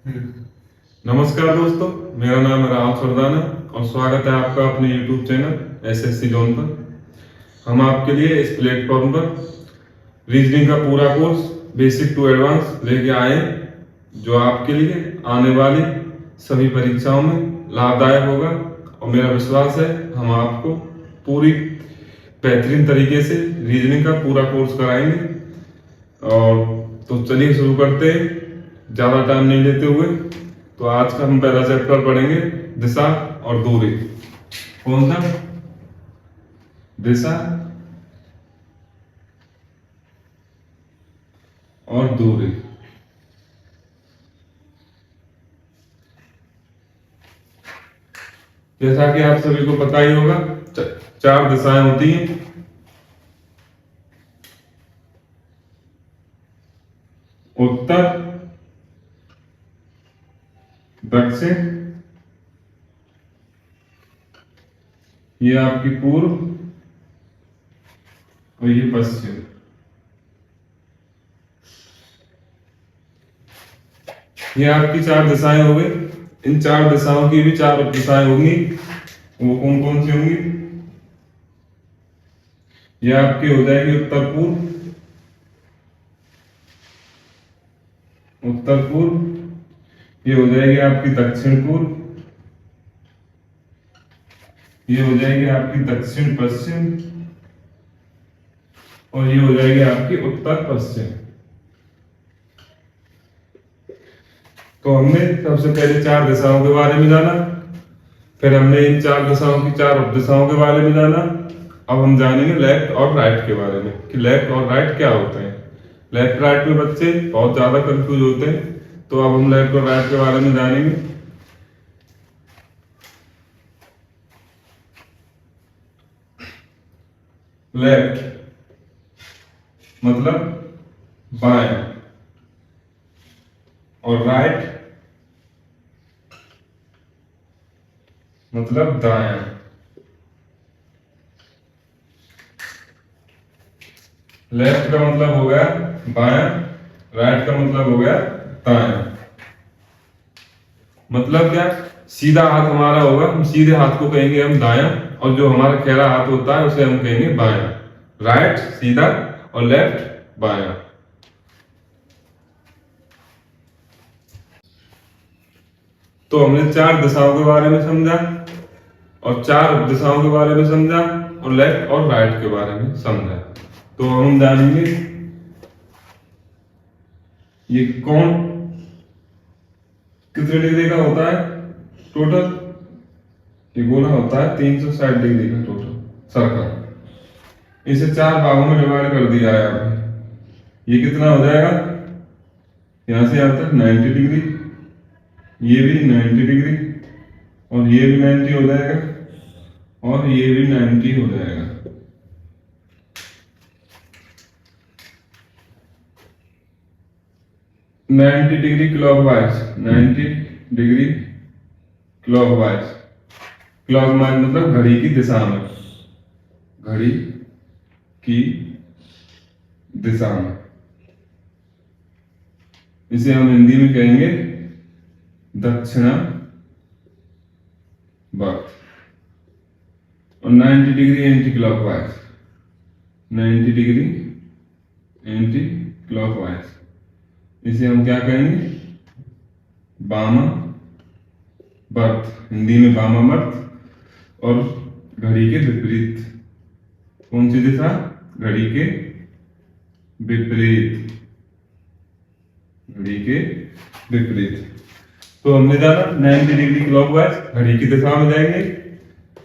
नमस्कार दोस्तों, मेरा नाम है राहुल सरदाना और स्वागत है आपका अपने YouTube चैनल एसएससी जोन पर। हम आपके लिए इस प्लेटफॉर्म पर रीजनिंग का पूरा कोर्स बेसिक टू एडवांस लेके आए हैं, जो आपके लिए आने वाली सभी परीक्षाओं में लाभदायक होगा। और मेरा विश्वास है हम आपको पूरी बेहतरीन तरीके से रीजनिंग का पूरा कोर्स कराएंगे। और तो चलिए शुरू करते हैं, ज़्यादा टाइम नहीं लेते हुए। तो आज का हम पहला चैप्टर पढ़ेंगे दिशा और दूरी। कौन सा? दिशा और दूरी। जैसा कि आप सभी को पता ही होगा, चार दिशाएं होती हैं। उत्तर, दक्षिण, ये आपकी पूर्व और ये पश्चिम। ये आपकी चार दिशाएं हो गई। इन चार दिशाओं की भी चार दिशाएं होंगी। वो कौन कौन सी होंगी? ये आपकी हो जाएगी उत्तर पूर्व, उत्तर पूर्व। ये हो जाएगी आपकी दक्षिण पूर्व, ये हो जाएगी आपकी दक्षिण पश्चिम, और ये हो जाएगी आपकी उत्तर पश्चिम। तो हमने सबसे पहले चार दिशाओं के बारे में जाना, फिर हमने इन चार दिशाओं की चार उपदिशाओं के बारे में जाना। अब हम जानेंगे लेफ्ट और राइट के बारे में कि लेफ्ट और राइट क्या होते हैं। लेफ्ट राइट में बच्चे बहुत ज्यादा कंफ्यूज होते हैं, तो अब हम लेफ्ट और राइट के बारे में जानेंगे। लेफ्ट मतलब बाएं और राइट मतलब दायां। लेफ्ट का मतलब हो गया बायां, राइट का मतलब हो गया दायां। मतलब क्या? सीधा हाथ हमारा होगा, हम सीधे हाथ को कहेंगे हम दायां, और जो हमारा खेरा हाथ होता है उसे हम कहेंगे बायां। राइट सीधा और लेफ्ट बायां। तो हमने चार दिशाओं के बारे में समझा और चार दिशाओं के बारे में समझा और लेफ्ट और राइट के बारे में समझा। तो हम जानेंगे ये कौन कितने डिग्री का होता है टोटल। ये गोला होता है 360 डिग्री का टोटल सर्कल। इसे चार भागों में डिवाइड कर दिया है आपने। ये कितना हो जाएगा? यहां से यहां तक 90 डिग्री, ये भी 90 डिग्री, और ये भी 90 हो जाएगा, और ये भी 90 हो जाएगा। Ninety degree clockwise, 90 degree clockwise. Clockwise मतलब घड़ी की दिशा में, घड़ी की दिशा में। इसे हम हिंदी में कहेंगे दक्षिणा वर्त। और 90 degree anti clockwise, 90 degree anti clockwise. इसे हम क्या कहेंगे? वामावर्त, हिंदी में वामावर्त। और घड़ी के विपरीत, कौन सी दिशा? घड़ी के विपरीत, घड़ी के विपरीत। तो हमने जाना 90 डिग्री क्लॉकवाइज घड़ी की दिशा में जाएंगे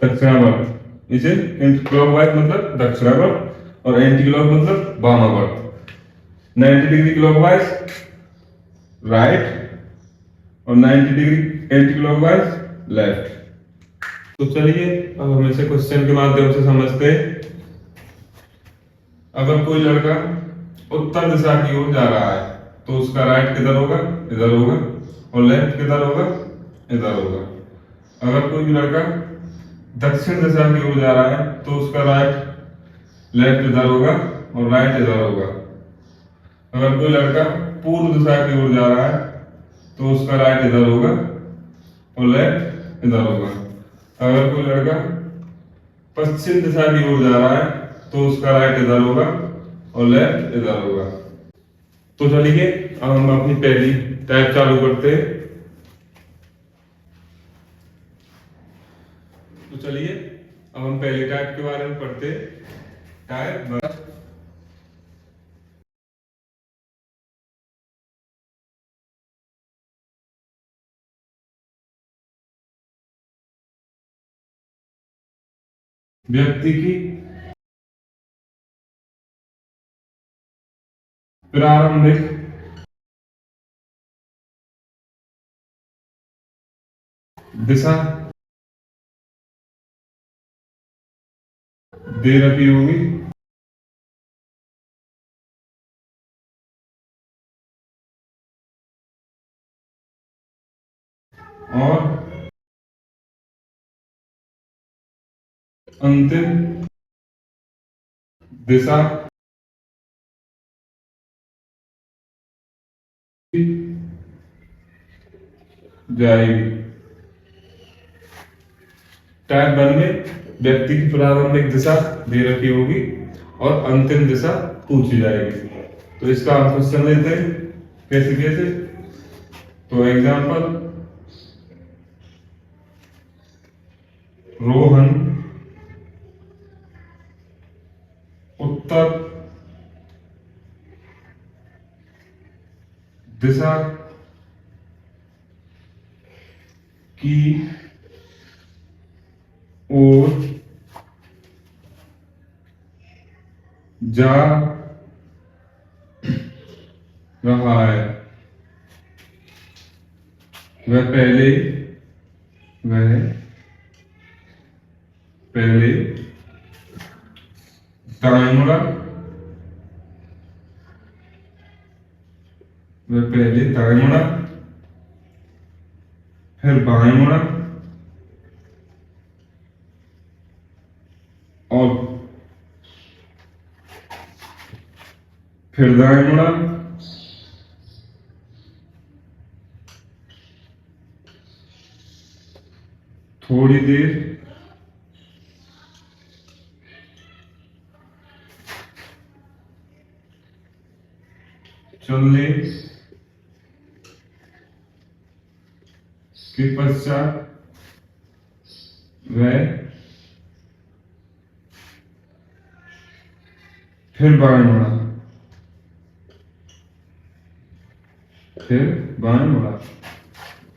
दक्षिणावर्त। इसे एंटी क्लॉकवाइज मतलब दक्षिणावर्त और एंटी क्लॉक मतलब वामावर्त। 90 डिग्री क्लॉकवाइज राइट और 90 डिग्री एंटी क्लॉकवाइज लेफ्ट। तो चलिए अब हम इसे क्वेश्चन के माध्यम से समझते हैं। अगर कोई लड़का उत्तर दिशा की ओर जा रहा है तो उसका राइट किधर होगा? इधर होगा। और लेफ्ट किधर होगा? इधर होगा। अगर कोई भी लड़का दक्षिण दिशा की ओर जा रहा है तो उसका राइट लेफ्ट इधर होगा और राइट इधर होगा। अगर कोई लड़का पूर्व दिशा की ओर जा रहा है तो तो उसका राइट इधर होगा और लेफ्ट इधर होगा। अगर कोई लड़का पश्चिम दिशा की ओर जा रहा है तो उसका राइट इधर होगा और लेफ्ट इधर होगा। तो चलिए अब हम अपनी पहली टाइप चालू करते हैं। तो चलिए अब हम पहली टाइप के बारे में पढ़ते हैं। टाइप व्यक्ति की प्रारंभिक दिशा दे रखी होगी और अंतिम दिशा जाएगी। टाइप 1 में व्यक्ति की प्रारंभिक दिशा दे रखी होगी और अंतिम दिशा पूछी जाएगी। तो इसका हम क्वेश्चन लेते हैं कैसे कैसे। तो एग्जांपल, रोहन उत्तर दिशा की ओर जा रहा है। वह पहले दाएं मुड़ा, फिर बाएं मुड़ा और फिर दाएं मुड़ा, थोड़ी देर चलने के पश्चात वह फिर बाएं मुड़ा,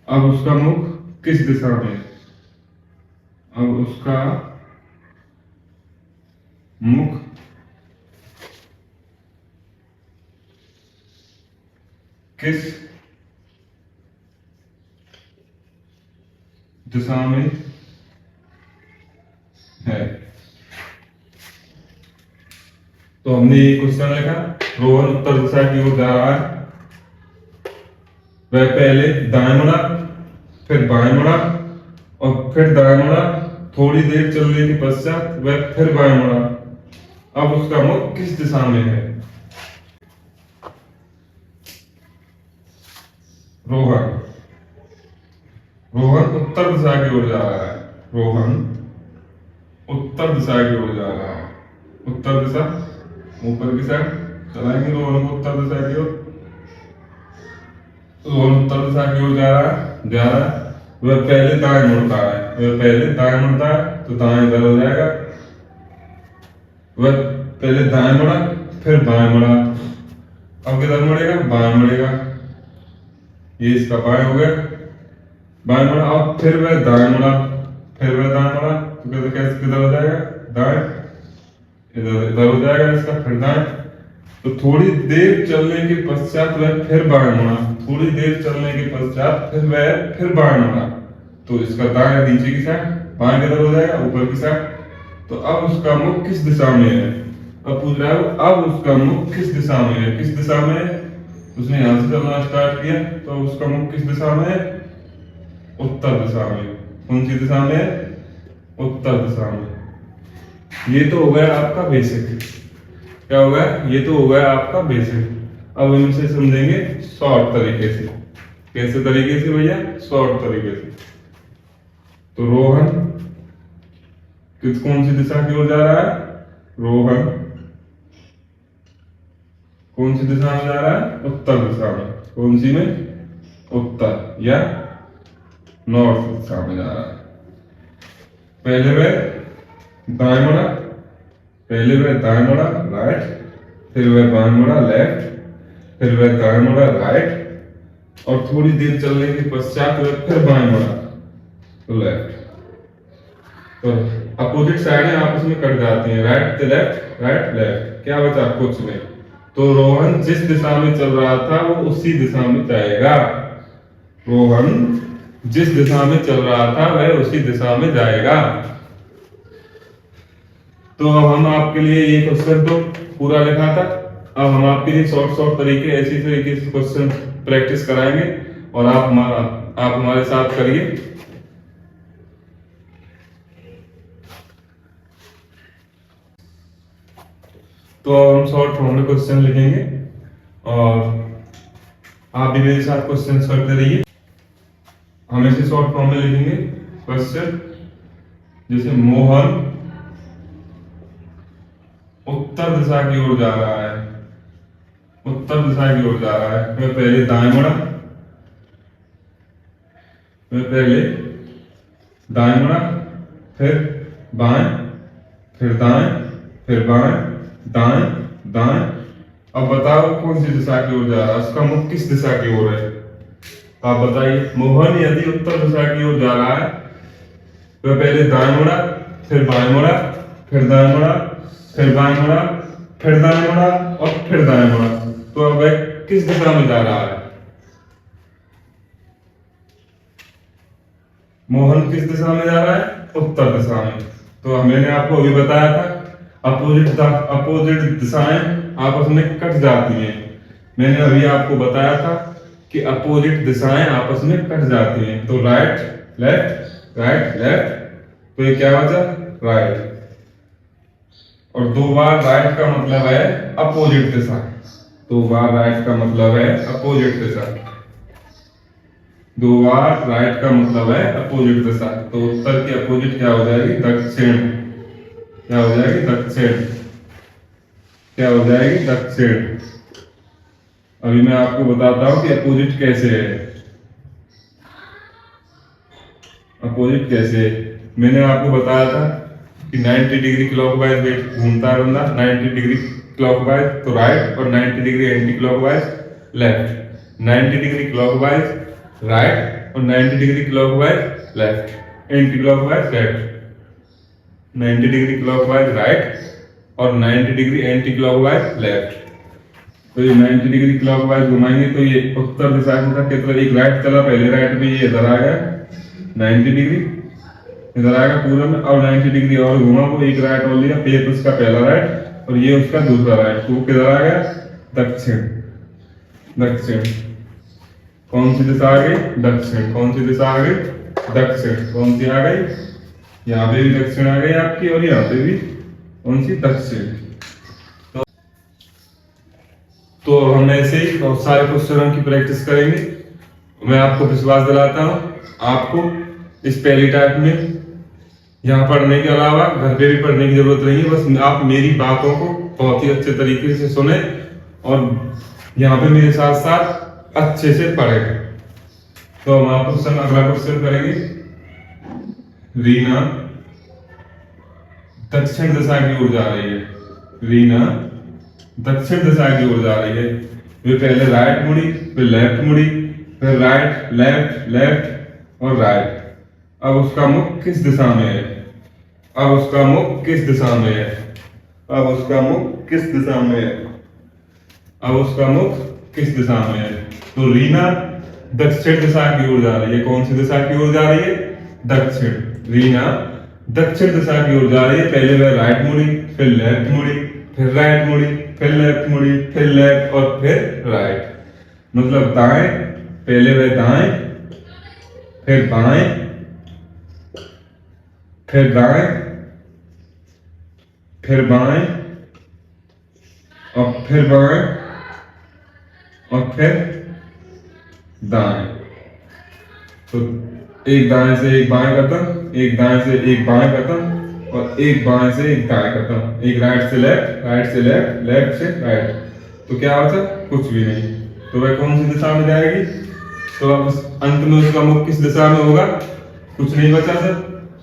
अब उसका मुख किस दिशा में? अब उसका मुख किस दिशा में है? तो हमने ये क्वेश्चन लिखा, रोहन उत्तर दिशा की ओर जा रहा है। वह पहले दाएं मुड़ा, फिर बाएं मुड़ा और फिर दाएं मुड़ा, थोड़ी देर चलने के पश्चात वह फिर बाएं मुड़ा। अब उसका मुख किस दिशा में है? रोहन उत्तर दिशा की ओर जा रहा है। उत्तर दिशा की ओर जा रहा है। उत्तर दिशा ऊपर की साइड चलाएंगे रोहन को उत्तर दिशा की ओर। रोहन उत्तर दिशा की ओर जा रहा है। वह पहले दाएं मुड़ता है। तो दाएं इधर हो जाएगा। वह पहले दाएं मुड़ा, फिर बाएं मुड़ा। अब किधर मुड़ेगा? बाएं मुड़ेगा। ये इसका बाएं हो गया, बाएं मुड़ा। अब फिर वह दाएं मुड़ा, तो कैसे किधर हो जाएगा? दाएं, इधर हो जाएगा इसका, फिर दाएं। तो थोड़ी देर चलने के पश्चात वह फिर बाएं मुड़ा, फिर बाएं मुड़ा। तो इसका दाएं नीचे की साइड, बाएं किधर हो जाएगा? ऊपर की साइड। तो अब उसका मुख किस दिशा में है? अब पूछ रहा है अब उसका मुख किस दिशा में है? उसने यहां से चलना स्टार्ट किया तो उसका मुख किस दिशा में है? उत्तर दिशा में। कौन सी दिशा में है? उत्तर दिशा में। ये तो हो गया आपका बेसिक। क्या होगा? ये तो हो गया आपका बेसिक। अब हम इसे समझेंगे शॉर्ट तरीके से। कैसे तरीके से भैया? शॉर्ट तरीके से। तो रोहन कौन सी दिशा की ओर जा रहा है? रोहन कौन सी दिशा में जा रहा है? उत्तर दिशा में। कौन सी में? उत्तर या नॉर्थ दिशा में जा रहा है। पहले वह दाएं मुड़ा, पहले वह दाएं मुड़ा राइट, फिर वह बाएं मुड़ा लेफ्ट, फिर वह दाएं मुड़ा राइट, और थोड़ी देर चलने के पश्चात वह फिर बाएं मुड़ा तो लेफ्ट। तो अपोजिट साइडें आपस में कट जाती हैं, राइट से लेफ्ट, राइट लेफ्ट, क्या बचा? कुछ नहीं। तो रोहन जिस दिशा में चल रहा था वो उसी दिशा में जाएगा। रोहन जिस दिशा में चल रहा था वह उसी दिशा में जाएगा। तो अब हम आपके लिए ये क्वेश्चन तो पूरा लिखा था, अब हम आपके लिए शॉर्ट तरीके ऐसी तरीके से क्वेश्चन प्रैक्टिस कराएंगे और आप हमारे साथ करिए। तो हम शॉर्ट फॉर्म में क्वेश्चन लिखेंगे और आप भी मेरे साथ क्वेश्चन करते रहिए। हम इसे शॉर्ट फॉर्म में लिखेंगे क्वेश्चन, जैसे मोहन उत्तर दिशा की ओर जा रहा है, उत्तर दिशा की ओर जा रहा है। मैं पहले दाएं मुड़ा, मैं पहले दाएं मुड़ा, फिर बाएं, फिर दाएं, फिर बाएं, दाएं दाएं। अब बताओ कौन सी दिशा की ओर जा रहा है? उसका मुख किस दिशा की ओर है? आप बताइए। मोहन यदि उत्तर दिशा की ओर जा रहा है तो पहले दाएं मुड़ा, फिर बाएं मुड़ा, फिर दाएं मुड़ा, फिर बाएं मुड़ा, फिर दाएं मुड़ा और फिर दाएं मुड़ा। तो अब वह किस दिशा में जा रहा है? मोहन किस दिशा में जा रहा है? उत्तर दिशा में। तो मैंने आपको अभी बताया था अपोजिट दिशाएं आपस में कट जाती हैं। मैंने अभी आपको बताया था कि अपोजिट दिशाएं आपस में कट जाती हैं। तो राइट लेफ्ट, राइट लेफ्ट, तो ये क्या बचा? राइट। और दो बार राइट का मतलब है अपोजिट दिशा, दो बार राइट का मतलब है अपोजिट दिशा, दो बार राइट का मतलब है अपोजिट दिशा। तो उत्तर की अपोजिट क्या हो जाएगी? दक्षिण। क्या हो जाएगी? दक्षिण। क्या हो जाएगी? दक्षिण। अभी मैं आपको बताता हूं कि अपोजिट कैसे है। अपोजिट कैसे है? मैंने आपको बताया था कि 90 डिग्री क्लॉकवाइज वेट घूमता है बंदा, 90 डिग्री क्लॉकवाइज तो राइट और 90 degree anti clockwise left. 90 degree clockwise right और 90 degree clockwise left, anti clockwise left. 90 degree clockwise right और 90 डिग्री एंटी क्लॉकवाइज लेफ्ट। तो ये 90 डिग्री क्लॉकवाइज घुमाएंगे तो ये उत्तर दिशा की तरफ एक राइट चला, पहले राइट में ये इधर आ गया 90 डिग्री, इधर आएगा पूरा में। और 90 डिग्री और घुमा, वो एक राइट और लिया, ये तो उसका पहला राइट और ये उसका दूसरा राइट, तो किधर आ गया? दक्षिण। दक्षिण। कौन सी दिशा आ गई? दक्षिण। कौन सी दिशा आ गई? दक्षिण। कौन सी आ गई? यहाँ पे भी दक्षिण आ गई आपकी और यहाँ पे भी कौन सी? दक्षिण। तो हम ऐसे ही बहुत सारे क्वेश्चनों की प्रैक्टिस करेंगे। मैं आपको विश्वास दिलाता हूँ, आपको इस पहली टाइप में यहाँ पढ़ने के अलावा घर पे भी पढ़ने की जरूरत नहीं है। बस आप मेरी बातों को बहुत ही अच्छे तरीके से सुने और यहाँ पे मेरे साथ साथ अच्छे से पढ़े। तो हम आपको अगला क्वेश्चन करेंगे। रीना दक्षिण दिशा की ओर जा रही है, रीना दक्षिण दिशा की ओर जा रही है। वे पहले राइट मुड़ी, फिर लेफ्ट मुड़ी, फिर राइट लेफ्ट लेफ्ट और राइट। अब उसका मुख किस दिशा में है? अब उसका मुख किस दिशा में है? अब उसका मुख किस दिशा में है? अब उसका मुख किस दिशा में है? तो रीना दक्षिण दिशा की ओर जा रही है। कौन सी दिशा की ओर जा रही है? दक्षिण। रीना दक्षिण दिशा की ओर जा रही है। पहले वह राइट मुड़ी, फिर लेफ्ट मुड़ी, फिर राइट मुड़ी, फिर लेफ्ट मुड़ी, फिर लेफ्ट और फिर राइट। मतलब दाएं, पहले वह दाएं, फिर बाएं, फिर दाएं, फिर बाएं और फिर बाएं और फिर दाएं। तो एक दाएं से एक बाएं कदम, एक दाएं से एक बाएं कदम, और एक बाएं से एक दाएं कदम, एक राइट से लेफ्ट, राइट से लेफ्ट, लेफ्ट से राइट। तो क्या बचा? कुछ भी नहीं। तो वह कौन सी दिशा में जाएगी? तो अब अंत में उसका मुख किस दिशा में होगा? कुछ नहीं बचा सर।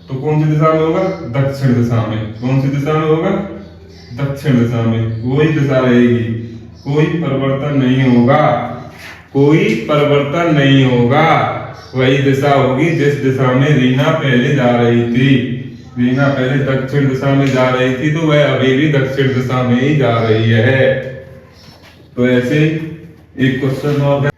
तो कौन सी दिशा में होगा? दक्षिण दिशा में। कौन सी दिशा में होगा? दक्षिण दिशा में। वही दिशा रहेगी, कोई परिवर्तन नहीं होगा, कोई परिवर्तन नहीं होगा। वही दिशा होगी जिस दिशा में रीना पहले जा रही थी। रीना पहले दक्षिण दिशा में जा रही थी, तो वह अभी भी दक्षिण दिशा में ही जा रही है। तो ऐसे एक क्वेश्चन और,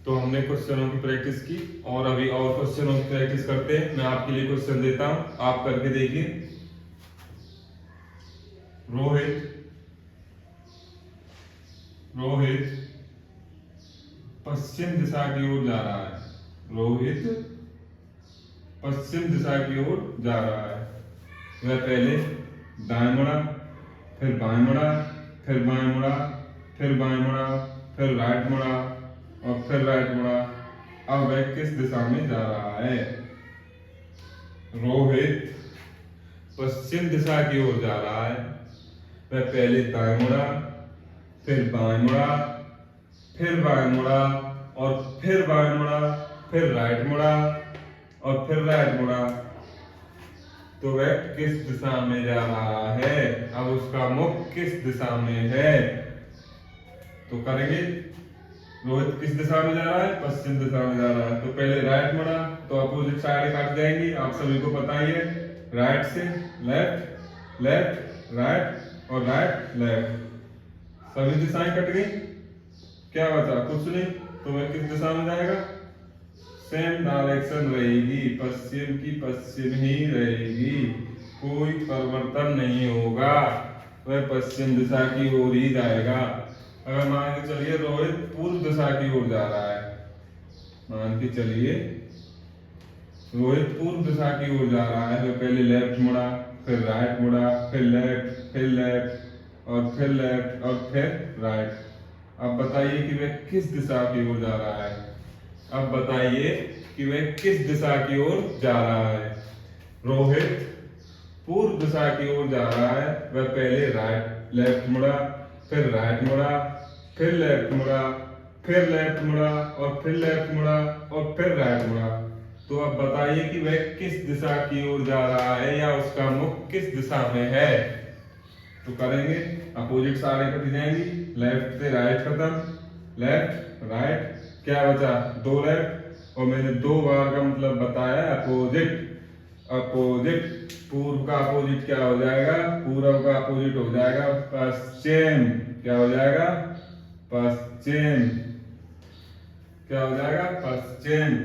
तो हमने क्वेश्चनों की प्रैक्टिस की और अभी और क्वेश्चनों की प्रैक्टिस करते हैं। मैं आपके लिए क्वेश्चन देता हूं, आप करके देखिए। रोहित पश्चिम दिशा की ओर जा रहा है। रोहित पश्चिम दिशा की ओर जा रहा है। वह पहले दाएं मुड़ा, फिर बाएं मुड़ा, फिर बाएं मुड़ा, फिर बाएं मुड़ा, फिर राइट मुड़ा और फिर राइट मुड़ा। अब वह किस दिशा में जा रहा है? रोहित पश्चिम दिशा की ओर जा रहा है। वह पहले दाएं मुड़ा, फिर बाएं मुड़ा, फिर बाएं मुड़ा और फिर बाएं मुड़ा, फिर राइट मुड़ा और फिर राइट मुड़ा। तो वह किस दिशा में जा रहा है? अब उसका मुख किस दिशा में है? तो करेंगे। रोहित किस दिशा में जा रहा है? पश्चिम दिशा में जा रहा है। तो पहले राइट मुड़ा, तो अपोजिट साइड काट जाएंगी, आप सभी को पता ही है। राइट से लेफ्ट, लेफ्ट राइट और राइट लेफ्ट, सभी दिशाएं कट गई। क्या बचा? कुछ नहीं। तो वह किस दिशा में जाएगा? सेम डायरेक्शन रहेगी, पश्चिम की पश्चिम ही रहेगी, कोई परिवर्तन नहीं होगा, वह पश्चिम दिशा की ओर ही जाएगा। अगर मान के चलिए रोहित पूर्व दिशा की ओर जा रहा है, मान के चलिए रोहित पूर्व दिशा की ओर जा रहा है, तो पहले लेफ्ट मुड़ा, फिर राइट मुड़ा, फिर लेफ्ट और फिर लेफ्ट और फिर राइट। अब बताइए कि वह किस दिशा की ओर जा रहा है? अब बताइए कि वह किस दिशा की ओर जा रहा है? रोहित पूर्व दिशा की ओर जा रहा है। वह पहले राइट लेफ्ट मुड़ा, फिर राइट मुड़ा, फिर लेफ्ट मुड़ा, फिर लेफ्ट मुड़ा और फिर लेफ्ट मुड़ा और फिर राइट मुड़ा। तो अब बताइए कि वह किस दिशा की ओर जा रहा है या उसका मुख किस दिशा में है? तो करेंगे, अपोजिट सारे कट जाएंगी, लेफ्ट से राइट खत्म, लेफ्ट राइट, क्या बचा? दो लेफ्ट, और मैंने दो बार का मतलब बताया अपोजिट। अपोजिट, पूर्व का अपोजिट क्या हो जाएगा? पूर्व का अपोजिट हो जाएगा पश्चिम। क्या हो जाएगा? पश्चिम। क्या हो जाएगा? पश्चिम।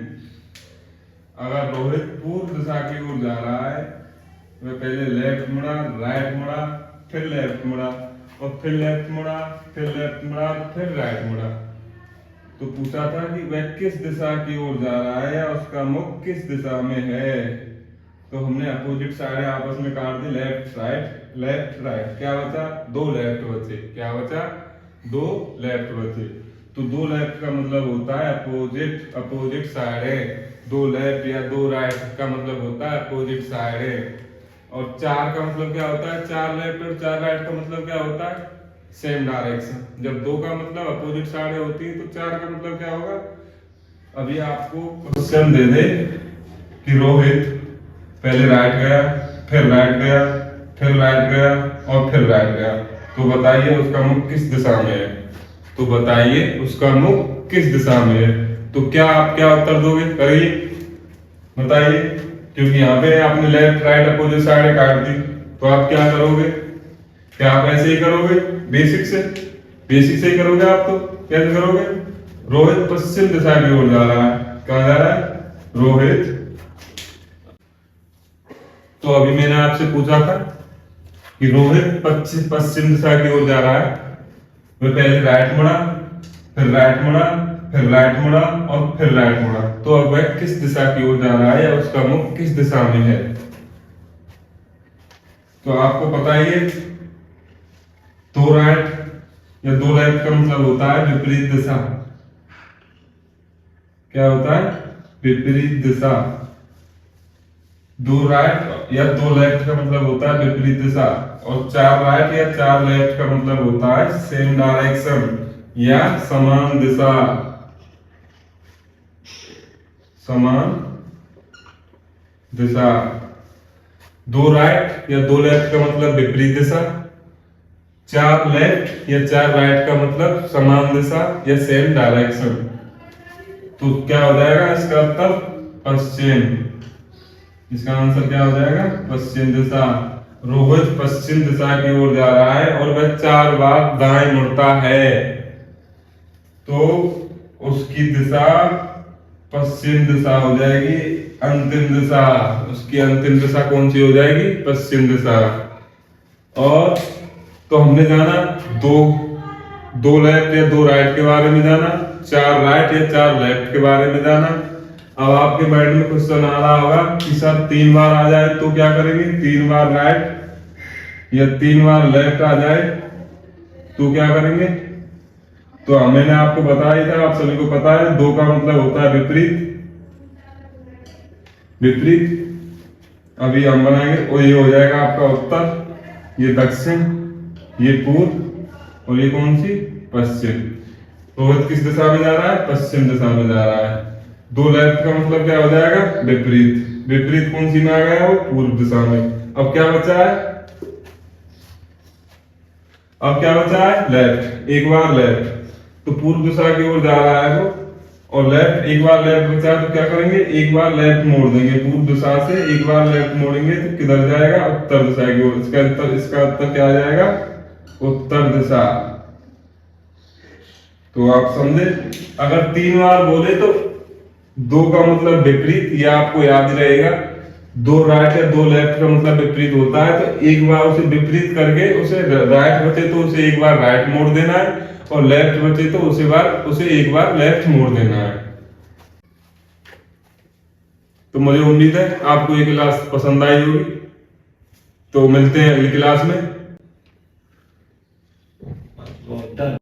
अगर रोहित पूर्व दिशा की ओर जा रहा है, वह पहले लेफ्ट मुड़ा, राइट मुड़ा, फिर लेफ्ट मुड़ा और फिर लेफ्ट मुड़ा, फिर लेफ्ट मुड़ा, फिर राइट मुड़ा। तो पूछा था कि वह किस दिशा की ओर जा रहा है या उसका मुख किस दिशा में है? तो हमने अपोजिट साइड आपस में काट दी, लेफ्ट राइट, लेफ्ट राइट। क्या बचा? दो लेफ्ट बचे। क्या बचा? दो लेफ्ट बचे। तो दो लेफ्ट का मतलब होता है अपोजिट, अपोजिट साइड है। दो लेफ्ट या दो राइट का मतलब होता है अपोजिट साइड है। और चार का मतलब क्या होता है? चार लेफ्ट और चार राइट का मतलब क्या होता है? Same direction. जब दो का मतलब अपोजिट साइड होती है, तो चार का मतलब क्या होगा? अभी आपको क्वेश्चन दे दे कि रोहित पहले राइट गया, फिर राइट गया, फिर राइट गया और फिर राइट गया, तो बताइए उसका मुख किस दिशा में है? तो बताइए उसका मुख किस दिशा में है? तो क्या आप क्या उत्तर दोगे? करिए, बताइए। क्योंकि यहाँ पे आपने लेफ्ट राइट अपोजिट साइड काट दी, तो आप क्या करोगे? क्या आप ऐसे ही करोगे? बेसिक से ही करोगे आप। तो कैसे करोगे? रोहित पश्चिम दिशा की ओर जा रहा है। कहाँ जा रहा है? रोहित। तो अभी मैंने आपसे पूछा था कि रोहित पश्चिम दिशा की ओर जा रहा है। वह पहले राइट मुड़ा, फिर राइट मुड़ा, फिर राइट मुड़ा और फिर राइट मुड़ा। तो अब वह किस दिशा की ओर जा रहा है या उसका मुख किस दिशा में है? तो आपको पता ही है, दो राइट या दो लेफ्ट का मतलब होता है विपरीत दिशा। क्या होता है? विपरीत दिशा। 2 राइट या 2 लेफ्ट का मतलब होता है विपरीत दिशा, और 4 राइट या 4 लेफ्ट का मतलब होता है सेम डायरेक्शन या समान दिशा। समान दिशा। 2 राइट या 2 लेफ्ट का मतलब विपरीत दिशा, 4 लेफ्ट या 4 राइट का मतलब समान दिशा या सेम डायरेक्शन। तो क्या हो जाएगा इसका उत्तर? पश्चिम। इसका आंसर क्या हो जाएगा? पश्चिम दिशा। रोहित पश्चिम दिशा की ओर जा रहा है और वह 4 बार दाएं मुड़ता है, तो उसकी दिशा पश्चिम दिशा हो जाएगी। अंतिम दिशा, उसकी अंतिम दिशा कौन सी हो जाएगी? पश्चिम दिशा। और तो हमने जाना दो लेफ्ट या 2 राइट के बारे में जाना, 4 राइट या 4 लेफ्ट के बारे में जाना। अब आपके माइंड में क्वेश्चन आ रहा होगा कि सर 3 बार आ जाए तो क्या करेंगे? 3 बार राइट या 3 बार लेफ्ट आ जाए तो क्या करेंगे? तो मैंने आपको बताया था, आप सभी को पता है 2 का मतलब होता है विपरीत। विपरीत अभी हम बनाएंगे और ये हो जाएगा आपका उत्तर, ये दक्षिण, ये पूर्व और ये कौन सी? पश्चिम। रोहित किस दिशा में जा रहा है? पश्चिम दिशा में जा रहा है। 2 लेफ्ट का मतलब क्या हो जाएगा? विपरीत। विपरीत कौन सी में आ गया? वो पूर्व दिशा में। अब क्या बचा है? अब क्या बचा है? लेफ्ट। एक बार लेफ्ट, तो पूर्व दिशा की ओर जा रहा है वो, और लेफ्ट एक बार लेफ्ट बचा है तो क्या करेंगे? एक बार लेफ्ट मोड़ देंगे पूर्व दिशा से, एक बार लेफ्ट मोड़ेंगे तो किधर जाएगा? उत्तर दिशा की ओर। इसका उत्तर क्या आ जाएगा? उत्तर दिशा। तो आप समझे? अगर 3 बार बोले तो 2 का मतलब विपरीत, ये आपको याद रहेगा। 2 राइट या 2 लेफ्ट का मतलब विपरीत होता है, तो एक बार उसे विपरीत करके उसे राइट बचे तो उसे एक बार राइट मोड़ देना है, और लेफ्ट बचे तो उसे एक बार लेफ्ट मोड़ देना है। तो मुझे उम्मीद है आपको ये क्लास पसंद आई होगी। तो मिलते हैं अगली क्लास में।